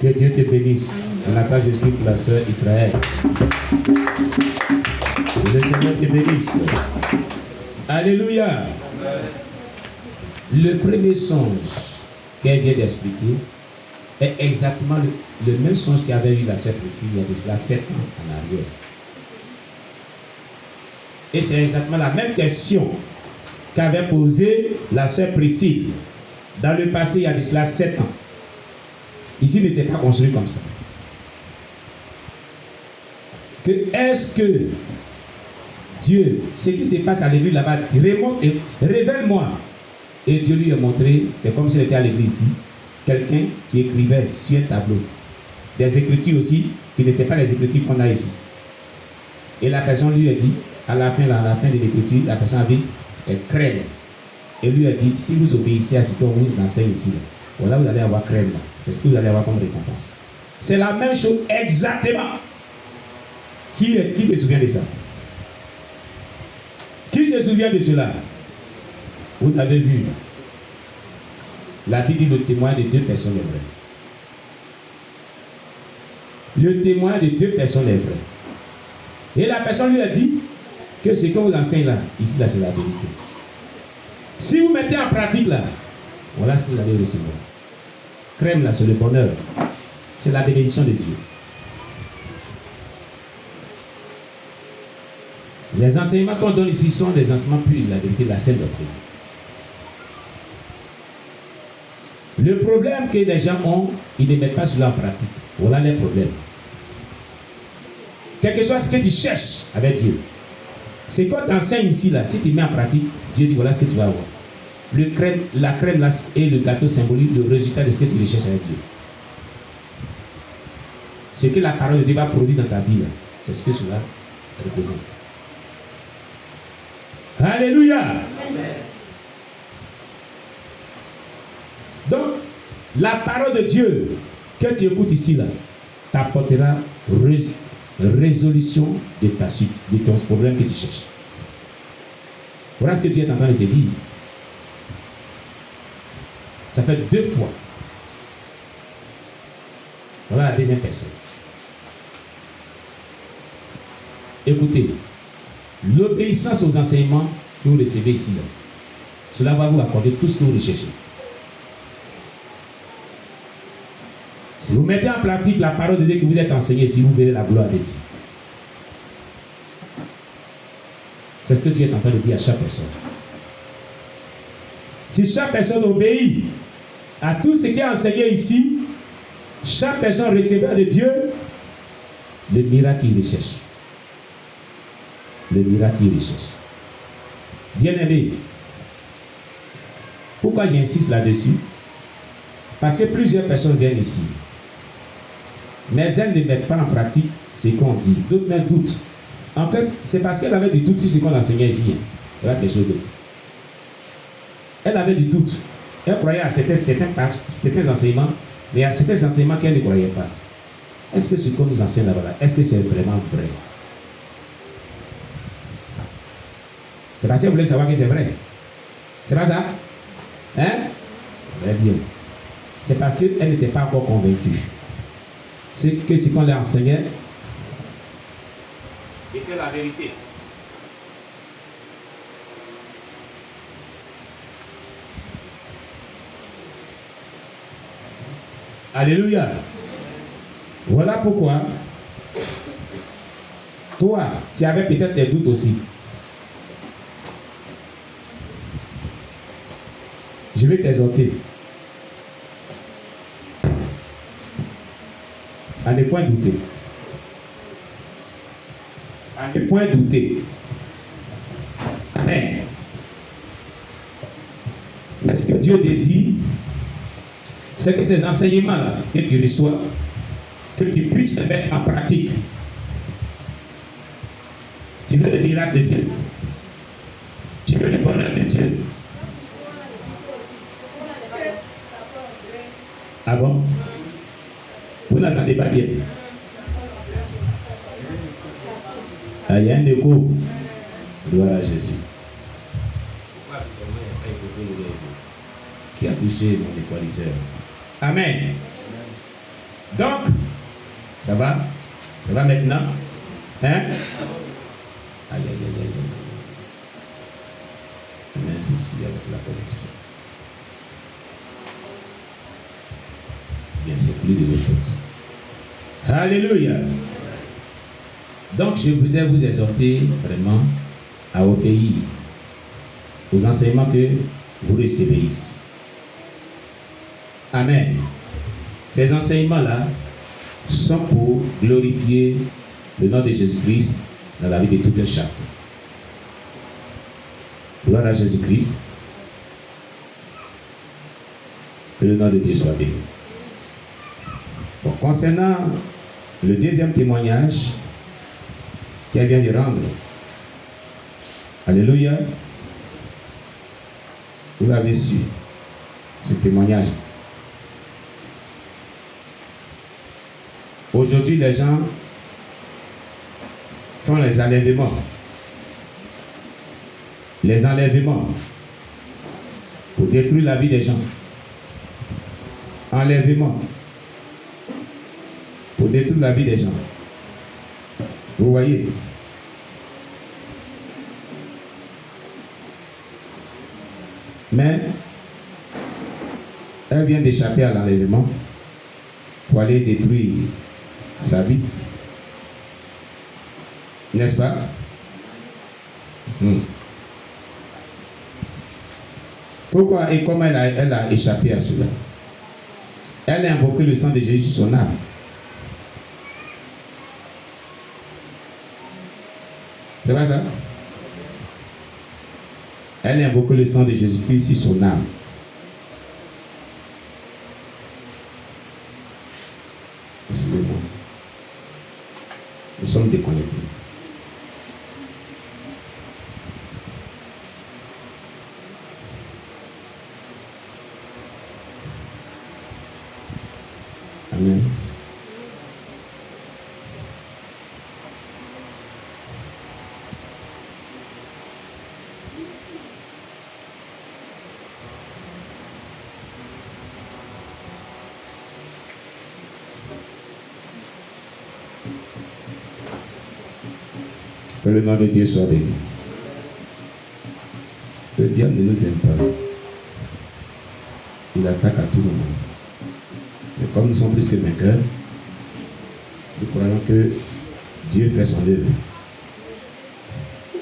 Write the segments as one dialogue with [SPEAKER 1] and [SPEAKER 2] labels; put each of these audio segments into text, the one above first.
[SPEAKER 1] Que Dieu te bénisse. On appelle Jésus pour la sœur Israël. Que le Seigneur te bénisse. Alléluia. Le premier songe qu'elle vient d'expliquer est exactement le même songe qu'avait eu la sœur Priscille il y a de cela 7 ans en arrière. Et c'est exactement la même question qu'avait posée la sœur Priscille dans le passé il y a de cela 7 ans. Ici, il n'était pas construit comme ça. Que est-ce que Dieu, ce qui se passe à l'église là-bas, révèle-moi. Et Dieu lui a montré, c'est comme s'il était à l'église ici, quelqu'un qui écrivait sur un tableau. Des écritures aussi, qui n'étaient pas les écritures qu'on a ici. Et la personne lui a dit, à la fin de l'écriture, la personne avait crème. Et lui a dit, si vous obéissez à ce qu'on vous enseigne ici, voilà, vous allez avoir crème là. C'est ce que vous allez avoir comme récompense. C'est la même chose exactement. Qui se souvient de ça? Qui se souvient de cela? Vous avez vu. La Bible dit le témoin de 2 personnes est vrai. Le témoin de 2 personnes est vrai. Et la personne lui a dit que ce que vous enseignez là, ici là, c'est la vérité. Si vous mettez en pratique là, voilà ce que vous allez recevoir. Crème là, c'est le bonheur. C'est la bénédiction de Dieu. Les enseignements qu'on donne ici sont des enseignements purs de la vérité de la sainte doctrine. Le problème que les gens ont, ils ne mettent pas cela en pratique. Voilà les problèmes. Quel que soit ce que tu cherches avec Dieu, c'est quand tu enseignes ici, là, si tu mets en pratique, Dieu dit voilà ce que tu vas avoir. La crème là, et le gâteau symbolise le résultat de ce que tu recherches avec Dieu. Ce que la parole de Dieu va produire dans ta vie, là, c'est ce que cela représente. Alléluia. Amen. Donc, la parole de Dieu que tu écoutes ici, là, t'apportera résolution de ta suite, de ton problème que tu cherches. Voilà ce que Dieu est en train de te dire. Ça fait 2 fois. Voilà la deuxième personne. Écoutez, l'obéissance aux enseignements que vous recevez ici, là, cela va vous accorder tout ce que vous recherchez. Si vous mettez en pratique la parole de Dieu que vous êtes enseigné, si vous verrez la gloire de Dieu. C'est ce que Dieu est en train de dire à chaque personne. Si chaque personne obéit à tout ce qui est enseigné ici, chaque personne recevra de Dieu le miracle qu'il recherche. Le miracle qu'il recherche. Bien-aimé, pourquoi j'insiste là-dessus? Parce que plusieurs personnes viennent ici, mais elles ne mettent pas en pratique ce qu'on dit. D'autres même doutent. En fait, c'est parce qu'elle avait du doute sur ce qu'on enseignait ici. Il y a quelque chose d'autre. Elle avait du doute. Elle croyait à certains enseignements, mais à certains enseignements qu'elle ne croyait pas. Est-ce que ce qu'on nous enseigne là-bas, est-ce que c'est vraiment vrai? C'est parce qu'elle voulait savoir que c'est vrai. C'est pas ça? Hein? Très bien. C'est parce qu'elle n'était pas encore convaincue. C'est que ce qu'on lui enseignait était la vérité. Alléluia. Voilà pourquoi toi qui avais peut-être des doutes aussi, je vais t'exhorter à ne point douter. À ne point douter. Amen. Mais ce que Dieu désire, c'est que ces enseignements-là que tu reçois, que tu puisses les mettre en pratique. Tu veux le miracle de Dieu. Tu veux le bonheur de Dieu. Ah bon? Vous n'entendez pas bien? Ah, il y a un écho. Gloire à Jésus. Qui a touché mon équaliseur? Amen. Donc, ça va maintenant? Hein? Aïe, aïe, aïe, aïe, aïe. On a un souci avec la connexion. Bien, c'est plus de nos fautes. Alléluia. Donc, je voudrais vous exhorter vraiment à obéir aux enseignements que vous recevez ici. Amen. Ces enseignements-là sont pour glorifier le nom de Jésus-Christ dans la vie de tout un chacun. Gloire à Jésus-Christ. Que le nom de Dieu soit béni. Bon, concernant le deuxième témoignage qu'elle vient de rendre, alléluia, vous avez su ce témoignage. Aujourd'hui, les gens font les enlèvements. Les enlèvements pour détruire la vie des gens. Enlèvement pour détruire la vie des gens. Vous voyez? Mais elle vient d'échapper à l'enlèvement pour aller détruire sa vie. N'est-ce pas? Pourquoi et comment elle a échappé à cela? Elle a invoqué le sang de Jésus sur son âme. C'est pas ça? Elle a invoqué le sang de Jésus-Christ sur son âme. Excusez-moi. Nous sommes déconnectés. Amen. Que le nom de Dieu soit béni. Le diable ne nous aime pas. Il attaque à tout moment. Mais comme nous sommes plus que vainqueurs, nous croyons que Dieu fait son œuvre.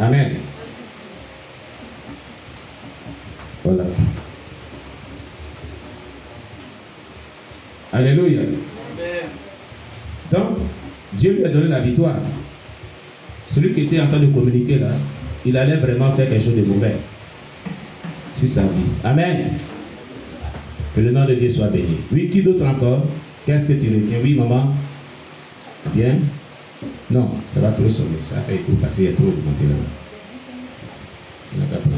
[SPEAKER 1] Amen. Voilà. Alléluia. Amen. Donc, Dieu lui a donné la victoire. Celui qui était en train de communiquer là, il allait vraiment faire quelque chose de mauvais sur sa vie. Amen. Que le nom de Dieu soit béni. Oui, qui d'autre encore? Qu'est-ce que tu retiens? Oui, maman. Bien? Non, ça va trop sonner. Ça fait écho parce qu'il y a trop augmenté là-bas. On n'a qu'à prendre.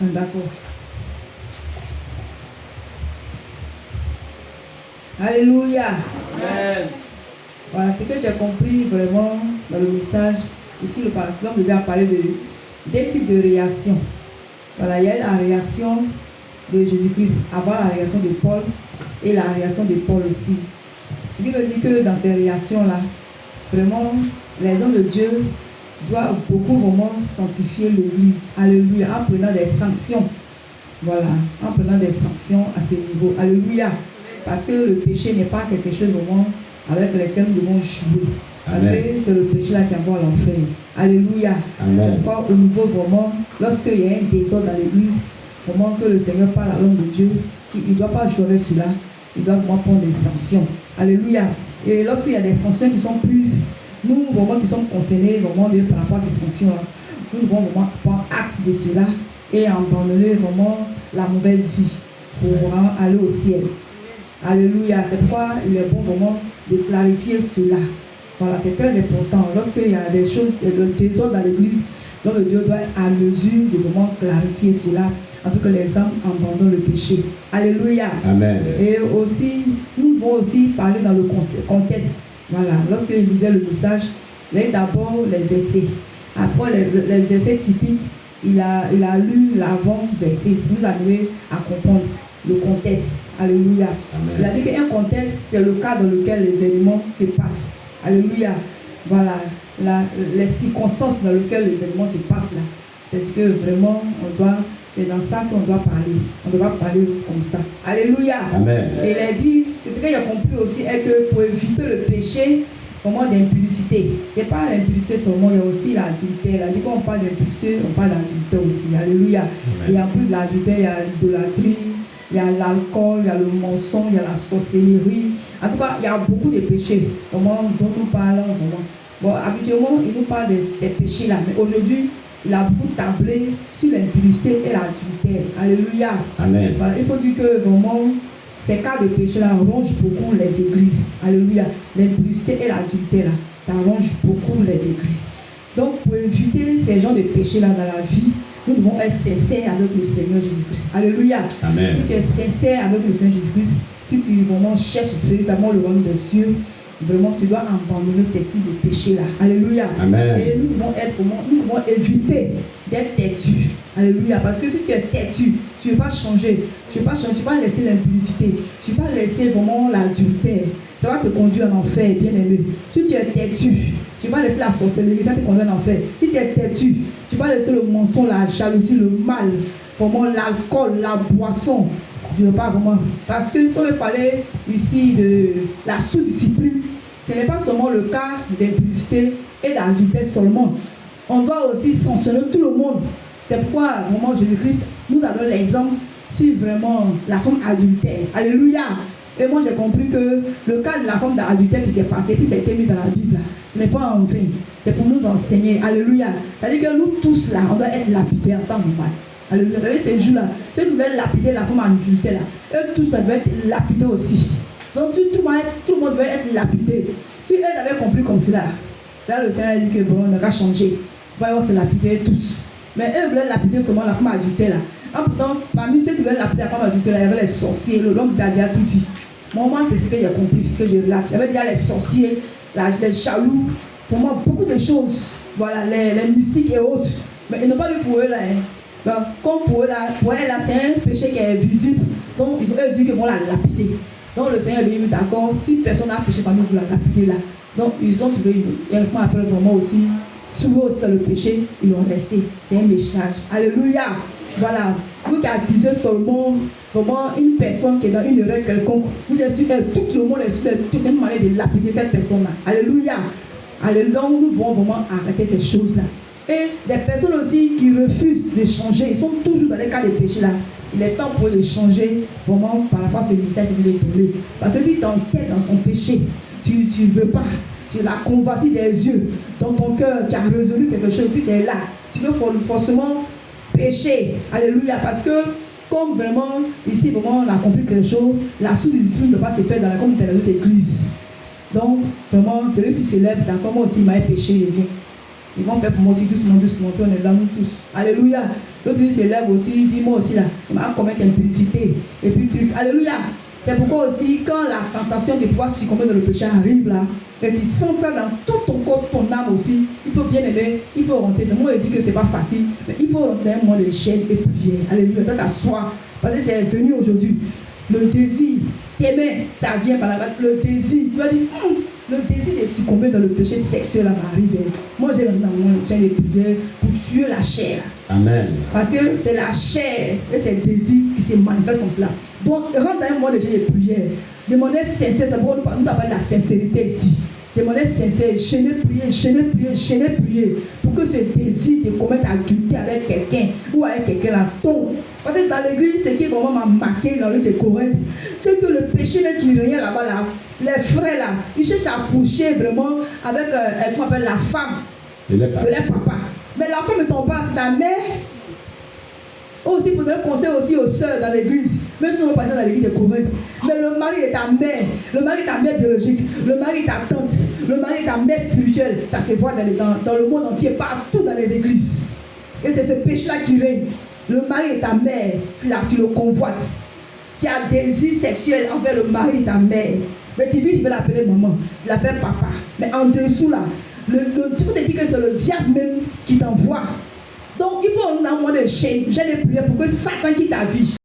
[SPEAKER 2] D'accord. Alléluia. Amen. Voilà, ce que j'ai compris vraiment dans le message, ici le pasteur de Dieu a parlé de deux types de réactions. Voilà, il y a la réaction de Jésus-Christ avant la réaction de Paul et la réaction de Paul aussi. Ce qui veut dire que dans ces réactions-là, vraiment, les hommes de Dieu doivent beaucoup vraiment sanctifier l'Église. Alléluia, en prenant des sanctions. Voilà, en prenant des sanctions à ce niveau. Alléluia. Parce que le péché n'est pas quelque chose vraiment avec lequel nous devons jouer. Parce Amen. Que c'est le péché là qui envoie à l'enfer. Alléluia. Pourquoi au niveau vraiment, lorsqu'il y a un désordre dans l'église, vraiment que le Seigneur parle à l'homme de Dieu, il ne doit pas jouer cela, il doit vraiment prendre des sanctions. Alléluia. Et lorsqu'il y a des sanctions qui sont prises, nous vraiment qui sommes concernés vraiment par rapport à ces sanctions-là, nous devons vraiment prendre acte de cela et abandonner vraiment la mauvaise vie pour vraiment aller au ciel. Alléluia. C'est pourquoi il est bon vraiment de clarifier cela. Voilà, c'est très important. Lorsqu'il y a des choses, le désordre dans l'église, donc le Dieu doit être à mesure de vraiment clarifier cela, afin que les âmes abandonnent le péché. Alléluia. Amen. Et aussi, nous devons aussi parler dans le contexte. Voilà, lorsqu'il lisait le message, il y a d'abord les versets. Après les versets typiques, il a lu l'avant-verset, nous a amené à comprendre le contexte. Alléluia.
[SPEAKER 1] Amen.
[SPEAKER 2] Il a dit qu'un contexte, c'est le cas dans lequel l'événement se passe. Alléluia. Voilà, les circonstances dans lesquelles l'événement se passe là. C'est ce que vraiment c'est dans ça qu'on doit parler. On doit parler comme ça. Alléluia.
[SPEAKER 1] Amen.
[SPEAKER 2] Et il a dit, ce que j'ai compris aussi est que pour éviter le péché, comment d'impudicité. C'est pas l'impudicité seulement, il y a aussi l'adultère. Il a dit quand on parle d'impudicité, on parle d'adultère aussi. Alléluia. Amen. Et en plus de l'adultère, il y a l'idolâtrie, il y a l'alcool, il y a le mensonge, il y a la sorcellerie. En tout cas, il y a beaucoup de péchés. Comment dont nous parlons vraiment. Bon, habituellement, il nous parle de ces péchés-là. Mais aujourd'hui, il a beaucoup tablé sur l'impudicité et l'adultère. Alléluia.
[SPEAKER 1] Amen.
[SPEAKER 2] Voilà, il faut dire que vraiment, ces cas de péché-là rongent beaucoup les églises. Alléluia. L'impudicité et l'adultère, ça ronge beaucoup les églises. Donc, pour éviter ces genres de péchés-là dans la vie, nous devons être sincères avec le Seigneur Jésus-Christ. Alléluia.
[SPEAKER 1] Amen.
[SPEAKER 2] Si tu es sincère avec le Seigneur Jésus-Christ, tu vraiment cherches véritablement le royaume des cieux, vraiment tu dois abandonner ces types de péchés-là. Alléluia.
[SPEAKER 1] Amen.
[SPEAKER 2] Et nous devons éviter d'être têtus. Alléluia. Parce que si tu es têtu, tu ne vas pas changer. Tu ne vas pas laisser l'impudicité. Tu ne vas pas laisser vraiment l'adultère. Ça va te conduire en enfer, bien aimé. Si tu es têtu, tu vas laisser la sorcellerie, ça te conduit en enfer. Si tu es têtu, tu vas laisser le mensonge, la jalousie, le mal, vraiment l'alcool, la boisson. Je ne veux pas vraiment. Parce que si on veut parler ici de la sous-discipline, ce n'est pas seulement le cas d'impudicité et d'adultère seulement. On doit aussi sanctionner tout le monde. C'est pourquoi vraiment Jésus-Christ nous a donné l'exemple sur vraiment la femme adultère. Alléluia. Et moi j'ai compris que le cas de la femme d'adultère qui s'est passé, qui s'est été mis dans la Bible, là, ce n'est pas en vain. C'est pour nous enseigner. Alléluia. C'est-à-dire que nous tous là, on doit être lapidés en temps normal. Alléluia. Vous savez, ces jours-là, ceux qui veulent lapider la femme adultère, là, eux tous ça doit être lapidés aussi. Donc tout le monde doit être lapidé. Si eux avaient compris comme cela, là le Seigneur a dit que bon, on n'a qu'à changer. On va se lapider tous. Mais eux voulaient lapider seulement la femme adultère là. En pourtant, parmi ceux qui veulent lapider la femme adultère là, il y avait les sorciers, l'homme qui a déjà tout dit. Moi, c'est ce que j'ai compris, que je relate. Il y avait déjà les sorciers, les jaloux, pour moi, beaucoup de choses. Voilà, les mystiques et autres. Mais ils n'ont pas vu pour eux là. Hein. Donc, comme pour eux là, c'est un péché qui est visible. Donc, il faut eux dire qu'ils vont la lapider. Donc, le Seigneur dit, d'accord, si personne n'a péché parmi vous, la lapider là. Donc, ils ont trouvé, et après, vraiment aussi, souvent aussi dans le péché, ils l'ont laissé. C'est un message. Alléluia. Voilà. Vous qui accusez seulement vraiment une personne qui est dans une erreur quelconque, vous êtes sur elle, tout le monde est sur elle, c'est une manière de lapider cette personne-là. Alléluia. Alléluia. Nous devons vraiment arrêter ces choses-là. Et des personnes aussi qui refusent de changer, ils sont toujours dans les cas de péché là. Il est temps pour eux de changer vraiment par rapport à ce message qui vient de donner. Parce que tu t'entêtes dans ton péché, tu ne veux pas, tu l'as converti des yeux, dans ton cœur, tu as résolu quelque chose, puis tu es là. Tu veux forcément pécher. Alléluia. Parce que, comme vraiment, ici, vraiment, on a compris quelque chose, la sous-discipline ne doit pas se faire dans comme dans les autres églises. Donc, vraiment, celui qui se lève, d'accord, moi aussi, il m'a péché, il vient. Ils vont faire pour moi aussi doucement, doucement, puis on est là nous tous. Alléluia. L'autre qui se lève aussi, dit moi aussi là, il m'a commettre impudicité. Et puis truc. Alléluia. C'est pourquoi aussi, quand la tentation de pouvoir succomber dans le péché arrive là, et tu sens ça dans tout ton corps, ton âme aussi, il faut bien aimer, il faut rentrer. Moi, je dis que c'est pas facile, mais il faut rentrer un moment de chaîne et prier. Alléluia. Ça t'assoit. Parce que c'est venu aujourd'hui. Le désir, t'aimer, ça vient par la base. Le désir, tu vas dire, le désir de succomber dans le péché sexuel m'arrive. Moi, j'ai une chaîne de prière pour tuer la chair.
[SPEAKER 1] Amen.
[SPEAKER 2] Parce que c'est la chair et c'est le désir qui se manifeste comme cela. Donc, rentre dans un moment de chaîne de prière. Demandez sincère, c'est pour nous appelle la sincérité ici. Demandez sincère, chaîner, prier. Pour que ce désir de commettre adultère avec quelqu'un ou avec quelqu'un là tombe. Parce que dans l'église, ce qui vraiment m'a marqué dans le de Corinthe, c'est que le péché qui régnait là-bas, là, les frères là, ils cherchent à coucher vraiment avec comment on appelle la femme de leur papa. Mais la femme ne tombe pas, c'est ta mère. Aussi, vous donner conseil aussi aux sœurs dans l'église, même si nous passons dans l'église de Corinthe. Mais le mari est ta mère, le mari est ta mère biologique, le mari est ta tante, le mari est ta mère spirituelle. Ça se voit dans le monde entier, partout dans les églises. Et c'est ce péché-là qui règne. Le mari est ta mère, tu le convoites. Tu as désir sexuel envers le mari et ta mère. Mais tu veux l'appeler maman, tu l'appelles papa. Mais en dessous là, tu peux te dire que c'est le diable même qui t'envoie. Donc, il faut un moment de jeûne de prière pour que Satan quitte ta vie.